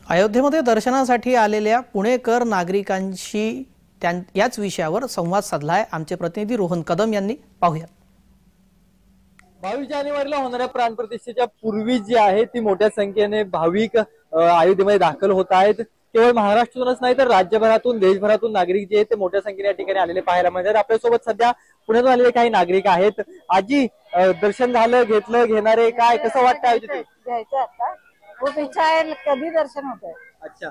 अयोध्येमध्ये दर्शनासाठी आलेल्या पुणेकर नागरिकांशी याच विषयावर संवाद साधलाय आमचे प्रतिनिधी रोहन कदम यांनी। पाहूया। 22 जानेवारीला होणाऱ्या प्राणप्रतिष्ठेच्या पूर्वी जी आहे ती मोठ्या संख्येने भाविक अयोध्येमध्ये दाखल होत आहेत। केवळ महाराष्ट्रातूनच नाही तर राज्यभरातून देशभरातून नागरिक जे आहेत ते मोठ्या संख्येने या ठिकाणी आलेले पाहायला मिळतात। आपल्यासोबत सध्या पुण्यातून आलेले काही नागरिक आहेत। आजी, दर्शन झालं, घेतलं, घेणारे काय कसं वाटतं अयोध्येत? घ्यायचं आता खूप इच्छा आहे, कधी दर्शन होतंय। अच्छा,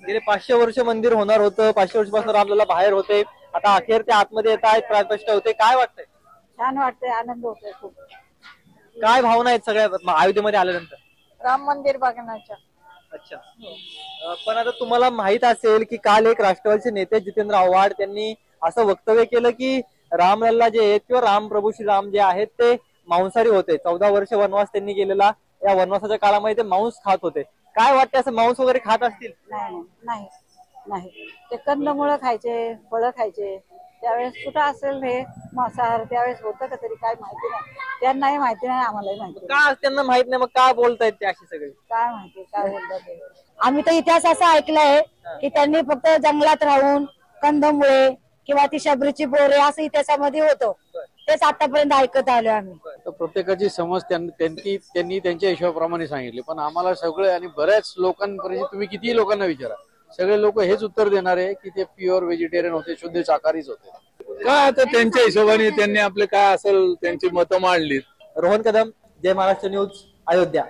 गेले 500 वर्ष मंदिर होणार होतं, 500 वर्षापासून रामलला बाहेर होते, आता अखेर ते आतमध्ये येत आहेत, प्राणप्रतिष्ठा होते, काय वाटतंय? छान वाटतंय, आनंद होतोय खूप। काय भावना आहेत सगळ्या अयोध्येमध्ये आल्यानंतर? राम मंदिर बघण्याच्या। अच्छा, पण आता तुम्हाला माहित असेल की काल एक राष्ट्रवादीचे नेते जितेंद्र आव्हाड त्यांनी असं वक्तव्य केलं की रामलल्ला जे आहेत किंवा रामप्रभू श्रीराम जे आहेत ते मांसाहारी होते। 14 वर्ष वनवास त्यांनी गेलेला, या वनवासाच्या काळामध्ये ते मांस खात होते। काय वाटतं, असं मांस वगैरे खात असतील? नाही नाही नाही, ते कंदमुळं खायचे, फळं खायचे। त्यावेळेस कुठं असेल हे मांसाहार, त्यावेळेस होतं का तरी काय माहिती नाही, त्यांनाही माहिती नाही, आम्हालाही माहिती नाही। का त्यांना माहित नाही, मग का बोलतायत ते अशी सगळी? काय माहिती काय बोलतात ते? आम्ही तर इतिहास असा ऐकलाय की त्यांनी फक्त जंगलात राहून कंदमुळे किंवा ती शबरीची बोरे असं इतिहासामध्ये होतं, तेच आतापर्यंत ऐकत आलो आम्ही। प्रत्येकाची समज त्यांनी त्यांच्या हिशोबाप्रमाणे सांगितले, पण आम्हाला सगळे आणि बऱ्याच लोकांपर्यंत तुम्ही किती लोकांना विचारा, सगळे लोक हेच उत्तर देणार आहे की ते प्युअर व्हेजिटेरियन होते, शुद्ध शाकाहारीच होते। काय आता त्यांच्या हिशोबाने त्यांनी आपले काय असेल त्यांची मतं मांडलीत। रोहन कदम, जय महाराष्ट्र न्यूज, अयोध्या।